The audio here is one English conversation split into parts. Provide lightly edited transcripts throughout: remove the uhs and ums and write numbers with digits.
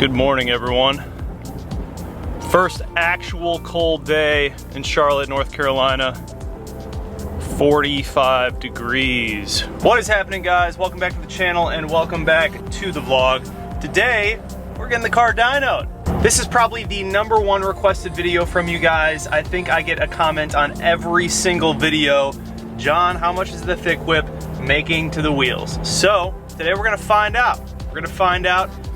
Good morning, everyone. First actual cold day in Charlotte, North Carolina. 45 degrees. What is happening, guys? Welcome back to the channel and welcome back to the vlog. Today, we're getting the car dynoed. This is probably the #1 requested video from you guys. I think I get a comment on every single video. John, how much is the thick whip making to the wheels? So, today we're gonna find out.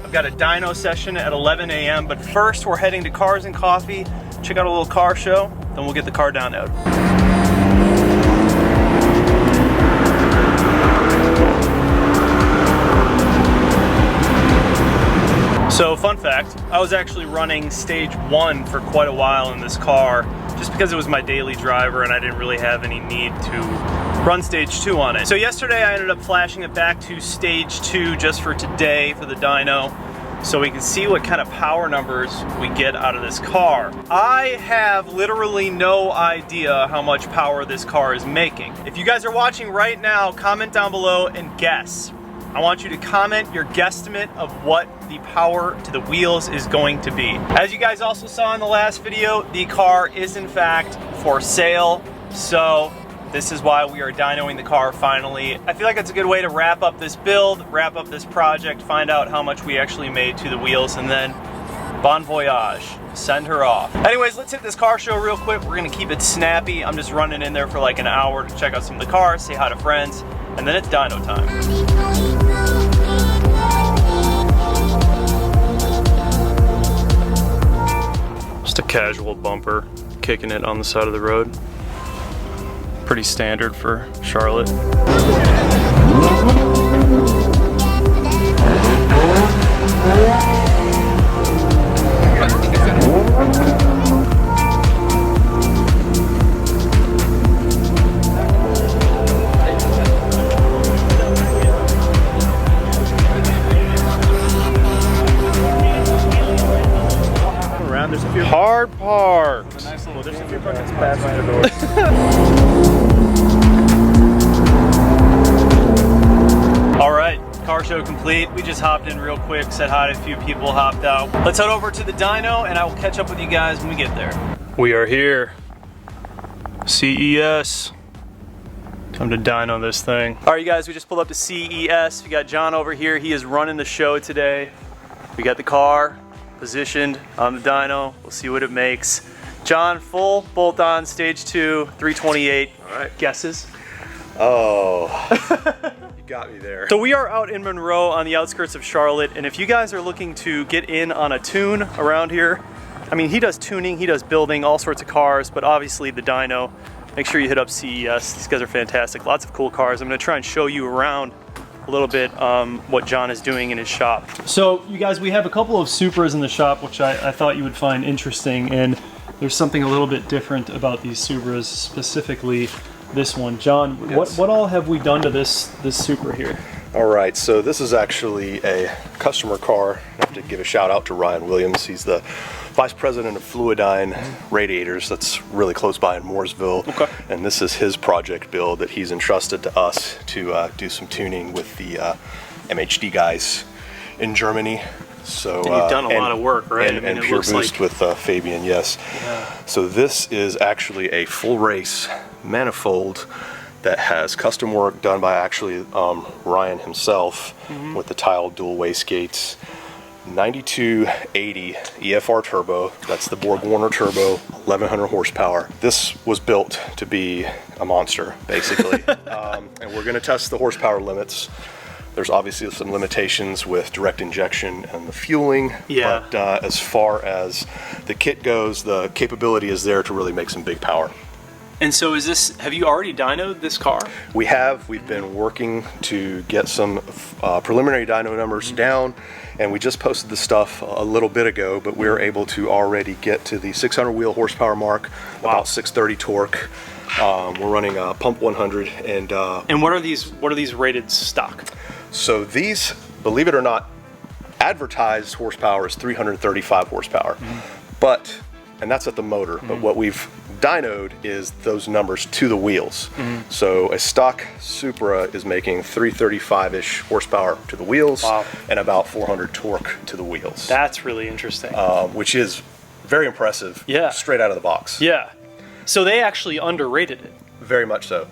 I've got a dyno session at 11 a.m., but first we're heading to Cars and Coffee, check out a little car show, then we'll get the car dynoed. So, fun fact, I was actually running stage 1 for quite a while in this car, just because it was my daily driver and I didn't really have any need to run stage 2 on it. So yesterday I ended up flashing it back to stage 2 just for today for the dyno, so we can see what kind of power numbers we get out of this car. I have literally no idea how much power this car is making. If you guys are watching right now, comment down below and guess. I want you to comment your guesstimate of what the power to the wheels is going to be. As you guys also saw in the last video, the car is in fact for sale, so this is why we are dynoing the car finally. I feel like it's a good way to wrap up this build, wrap up this project, find out how much we actually made to the wheels, and then bon voyage, send her off. Anyways, let's hit this car show real quick. We're gonna keep it snappy. I'm just running in there for like an hour to check out some of the cars, say hi to friends, and then it's dyno time. Just a casual bumper, kicking it on the side of the road. Pretty standard for Charlotte. Around, there's a few hard parks. Nice little, there's a few buckets past my door. All right, car show complete. We just hopped in real quick, said hi to a few people, hopped out. Let's head over to the dyno and I will catch up with you guys when we get there. We are here. CES. Time to dyno this thing. All right, you guys, we just pulled up to CES. We got John over here. He is running the show today. We got the car positioned on the dyno. We'll see what it makes. John, full bolt on, stage 2, 328. All right. Guesses? Oh, you got me there. So we are out in Monroe on the outskirts of Charlotte, and if you guys are looking to get in on a tune around here, I mean, he does tuning, he does building, all sorts of cars, but obviously the dyno, make sure you hit up CES. These guys are fantastic, lots of cool cars. I'm gonna try and show you around a little bit what John is doing in his shop. So you guys, we have a couple of Supras in the shop, which I thought you would find interesting, and there's something a little bit different about these Supras, specifically this one. John, yes. what all have we done to this Supra here? All right, so this is actually a customer car. I have to give a shout out to Ryan Williams. He's the Vice President of Fluidyne Radiators. That's really close by in Mooresville. Okay. And this is his project build that he's entrusted to us to do some tuning with the MHD guys in Germany. So and you've done a lot of work, right? And Pure Boost with Fabian, yes. Yeah. So this is actually a full race manifold that has custom work done by actually Ryan himself with the tiled dual wastegates. 9280 EFR turbo, that's the Borg Warner turbo, 1100 horsepower. This was built to be a monster, basically. And we're gonna test the horsepower limits. There's obviously some limitations with direct injection and the fueling, yeah. But as far as the kit goes, the capability is there to really make some big power. And so is this, have you already dynoed this car? We have. We've been working to get some preliminary dyno numbers down, and we just posted the stuff a little bit ago, but we were able to already get to the 600 wheel horsepower mark, about 630 torque. We're running a pump 100, and what are these rated stock? So these, believe it or not, advertised horsepower is 335 horsepower, but, and that's at the motor, but what we've Dyno'D is those numbers to the wheels. So a stock Supra is making 335-ish horsepower to the wheels, and about 400 torque to the wheels. That's really interesting. Which is very impressive. Yeah. Straight out of the box. Yeah. So they actually underrated it. Very much so.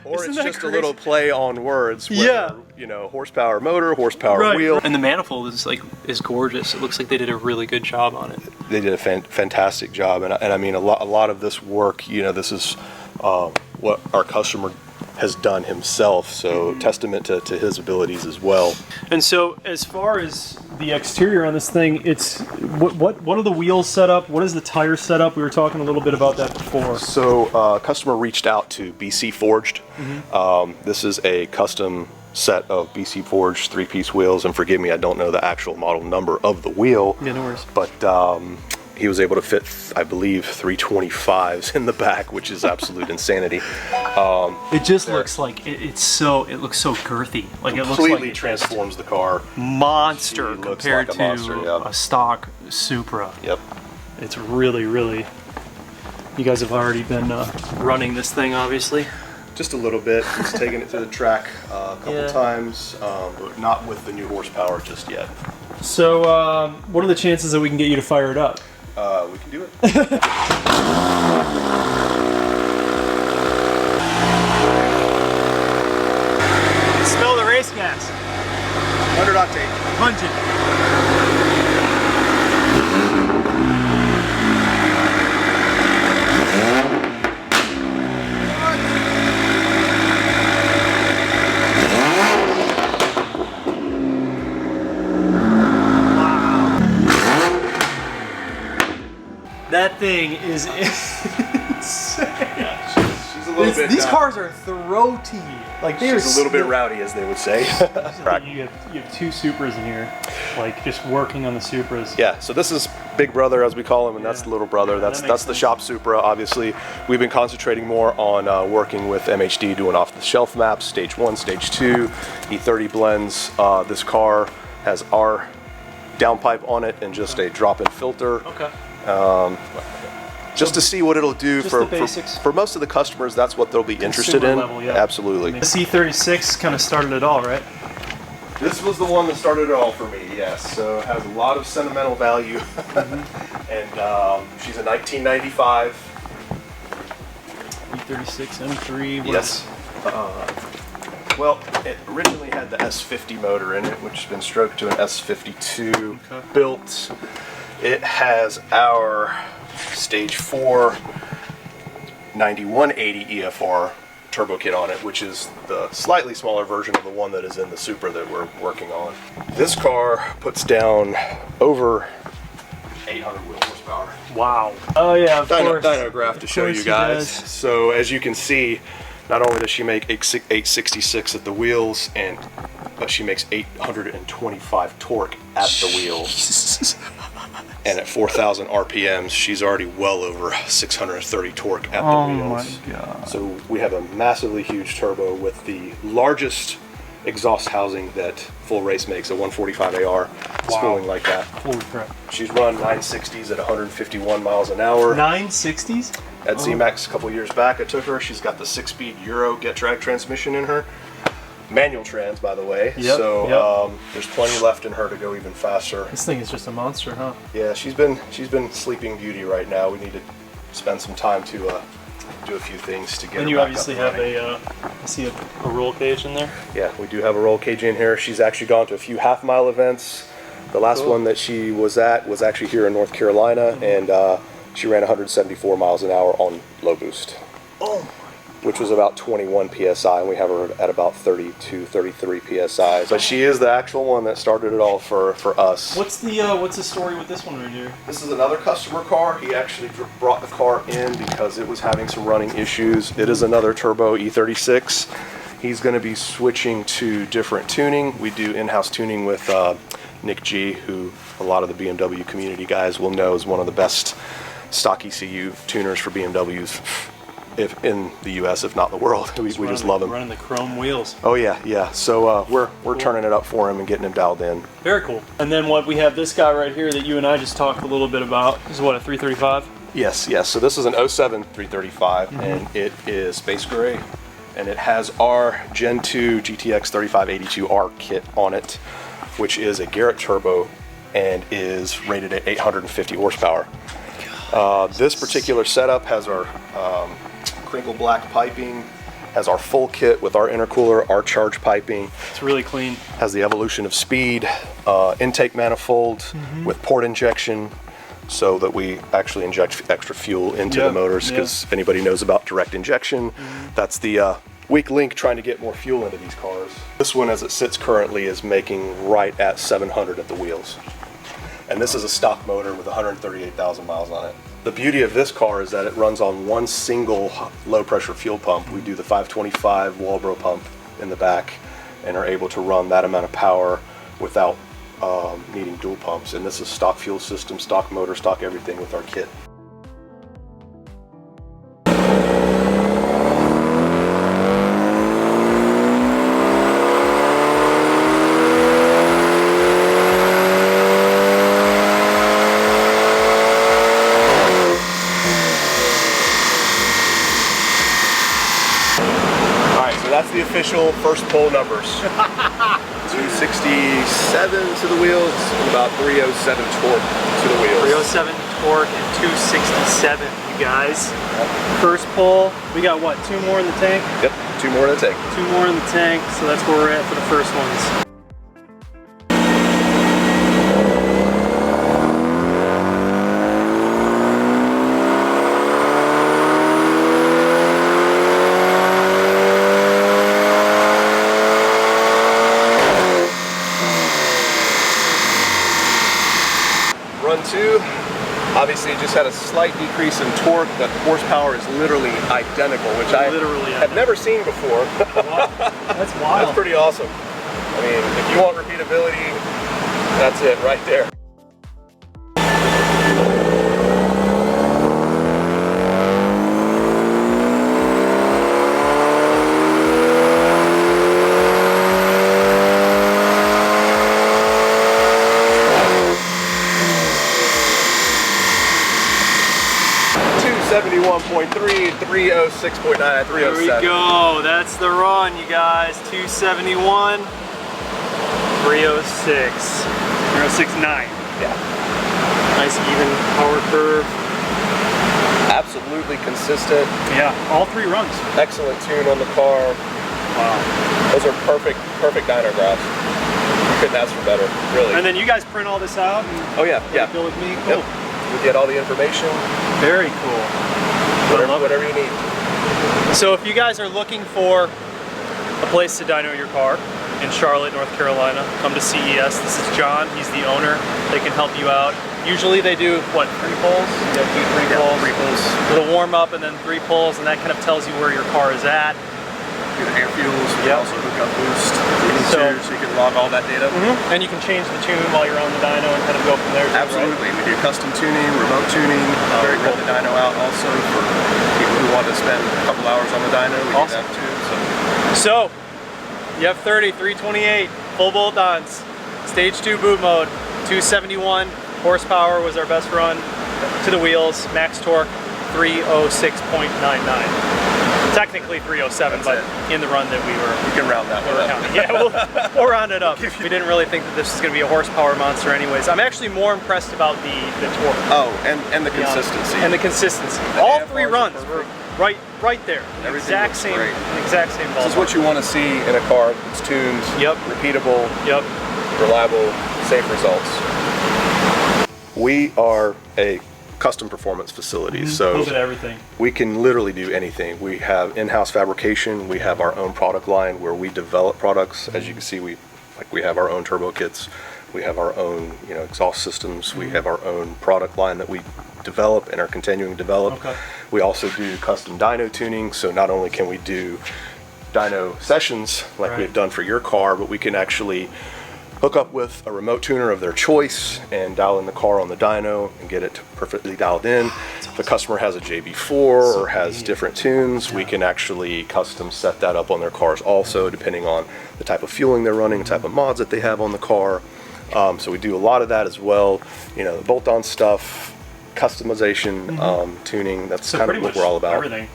Or Isn't it's that just crazy? a little play on words. Whether, Yeah. you know, horsepower motor, horsepower wheel. And the manifold is gorgeous. It looks like they did a really good job on it. They did a fantastic job, and I mean a lot of this work. You know, this is what our customer has done himself. So testament to his abilities as well. And so, as far as the exterior on this thing, it's what are the wheels set up? What is the tire setup? We were talking a little bit about that before. So, customer reached out to BC Forged. This is a custom set of BC Forged 3-piece wheels, and forgive me, I don't know the actual model number of the wheel. Yeah, no worries. But he was able to fit, I believe, 325s in the back, which is absolute insanity. It just looks like it looks so girthy. Like it looks Completely like it transforms the car. monster She looks compared like a to monster, yeah. a stock Supra. Yep. It's really. You guys have already been running this thing, obviously. Just a little bit. He's taken it to the track a couple times, but not with the new horsepower just yet. So, what are the chances that we can get you to fire it up? We can do it. Smell the race gas. 100 octane. Pungent. That thing is insane. She's a little bit. These cars are throaty. Like they are. She's a little bit rowdy, as they would say. You have two Supras in here, like just working on the Supras. Yeah. So this is Big Brother, as we call him, and that's the little brother. That's the shop Supra. Obviously, we've been concentrating more on working with MHD, doing off-the-shelf maps, stage 1, stage 2, E30 blends. This car has our downpipe on it and just a drop-in filter. Okay. Just to see what it'll do just for most of the customers. That's what they'll be interested in. Level, yeah. Absolutely. The C36 kind of started it all, right? This was the one that started it all for me. Yes. So it has a lot of sentimental value, and she's a 1995. E36 M3. Yes. Well, it originally had the S50 motor in it, which has been stroked to an S52 built. It has our Stage 4 9180 EFR turbo kit on it, which is the slightly smaller version of the one that is in the Supra that we're working on. This car puts down over 800 wheel horsepower. Wow. Oh yeah, of course. Dynograph to show you guys. Does. So as you can see, not only does she make 866 at the wheels, but she makes 825 torque at the wheels. And at 4,000 RPMs, she's already well over 630 torque at the wheels. My God. So we have a massively huge turbo with the largest exhaust housing that full race makes, a 145 AR spooling like that. Holy crap. She's run 960s at 151 miles an hour. 960s? At ZMAX a couple years back, I took her. She's got the 6-speed Euro get drag transmission in her. Manual trans, by the way. So there's plenty left in her to go even faster. This thing is just a monster, huh? Yeah, she's been Sleeping Beauty right now. We need to spend some time to do a few things to get her And you back obviously up and have running. I see a roll cage in there. Yeah, we do have a roll cage in here. She's actually gone to a few half-mile events. The last one that she was at was actually here in North Carolina, and she ran 174 miles an hour on low boost. Oh. Which was about 21 PSI, and we have her at about 32, 33 PSI. But she is the actual one that started it all for us. What's the story with this one right here? This is another customer car. He actually brought the car in because it was having some running issues. It is another turbo E36. He's going to be switching to different tuning. We do in-house tuning with Nick G, who a lot of the BMW community guys will know is one of the best stock ECU tuners for BMWs. If in the U.S., if not the world. We just love him. Running the chrome wheels. Oh yeah. So we're turning it up for him and getting him dialed in. Very cool. And then we have this guy right here that you and I just talked a little bit about. This is what, a 335? Yes, yes. So this is an 07 335, and it is space gray, and it has our Gen 2 GTX 3582R kit on it, which is a Garrett turbo and is rated at 850 horsepower. This particular setup has our crinkle black piping, has our full kit with our intercooler, our charge piping. It's really clean. Has the evolution of speed, intake manifold with port injection, so that we actually inject extra fuel into the motors, because if anybody knows about direct injection, that's the weak link trying to get more fuel into these cars. This one, as it sits currently, is making right at 700 at the wheels. And this is a stock motor with 138,000 miles on it. The beauty of this car is that it runs on one single low pressure fuel pump. We do the 525 Walbro pump in the back and are able to run that amount of power without needing dual pumps. And this is stock fuel system, stock motor, stock everything with our kit. That's the official first pull numbers. 267 to the wheels and about 307 torque to the wheels. 307 torque and 267, you guys. First pull, we got what, 2 more in the tank? Yep, 2 more in the tank. 2 more in the tank, so that's where we're at for the first ones. Run 2, obviously just had a slight decrease in torque, but horsepower is literally identical, which I have never seen before. Wow. That's wild. That's pretty awesome. I mean, if you want repeatability, that's it right there. .3, 306.9, 307. There we go. That's the run, you guys. 271, 306, 306.9. Yeah. Nice even power curve. Absolutely consistent. Yeah, all 3 runs. Excellent tune on the car. Wow. Those are perfect dyno graphs. You couldn't ask for better, really. And then you guys print all this out and bill with me? Cool. Yep. You get all the information. Very cool. Whatever you need. So if you guys are looking for a place to dyno your car in Charlotte, North Carolina, come to CES. This is John, he's the owner. They can help you out. Usually they do, what, 3 pulls? You do 3 pulls. 3 pulls. Little warm up and then 3 pulls, and that kind of tells you where your car is at. Do the air fuels, we also hook up boost so you can log all that data. And you can change the tune while you're on the dyno and kind of go from there. Absolutely, right? We do custom tuning, remote tuning. We rent the dyno out also for people who want to spend a couple hours on the dyno. We do that too. So you have F30, 328, full bolt-ons, stage 2 boot mode, 271 horsepower was our best run to the wheels, max torque 306.99. Technically 307, but in the run that we can round that one up. Yeah, we'll round it up. We didn't really think that this was going to be a horsepower monster anyways. I'm actually more impressed about the torque. Oh, and the consistency. And the consistency. All 3 runs were right there. Exact same ballpark. This is what you want to see in a car. It's tuned, repeatable, reliable, safe results. We are a custom performance facilities, so everything. We can literally do anything. We have in-house fabrication. We have our own product line where we develop products. As you can see, we have our own turbo kits. We have our own exhaust systems. We have our own product line that we develop and are continuing to develop. We also do custom dyno tuning. So not only can we do dyno sessions like we've done for your car, but we can actually hook up with a remote tuner of their choice and dial in the car on the dyno and get it perfectly dialed in. If the customer has a JB4 or has different tunes, we can actually custom set that up on their cars also, depending on the type of fueling they're running, the type of mods that they have on the car. So we do a lot of that as well. The bolt-on stuff, customization, tuning. That's kind of what we're all about. Everything.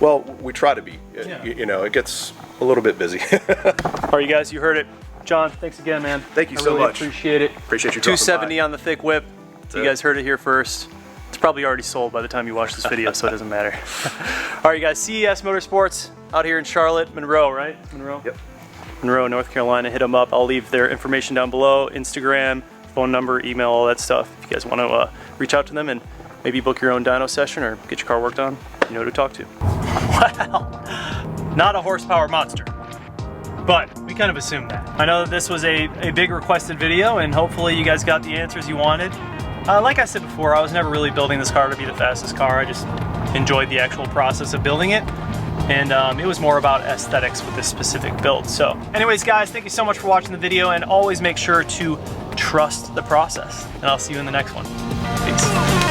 Well, we try to be. Yeah. You know, it gets a little bit busy. All right, you guys, you heard it. John, thanks again, man. Thank you so really much. Appreciate it. Appreciate you dropping 270 by. on the thick whip. You guys heard it here first. It's probably already sold by the time you watch this video, so it doesn't matter. All right, you guys, CES Motorsports out here in Charlotte, Monroe, right? Monroe? Yep. Monroe, North Carolina. Hit them up. I'll leave their information down below, Instagram, phone number, email, all that stuff. If you guys want to reach out to them and maybe book your own dyno session or get your car worked on, you know who to talk to. Wow, not a horsepower monster, but we kind of assumed that. I know that this was a big requested video, and hopefully you guys got the answers you wanted. Like I said before, I was never really building this car to be the fastest car. I just enjoyed the actual process of building it. And it was more about aesthetics with this specific build. So anyways, guys, thank you so much for watching the video, and always make sure to trust the process. And I'll see you in the next one. Peace.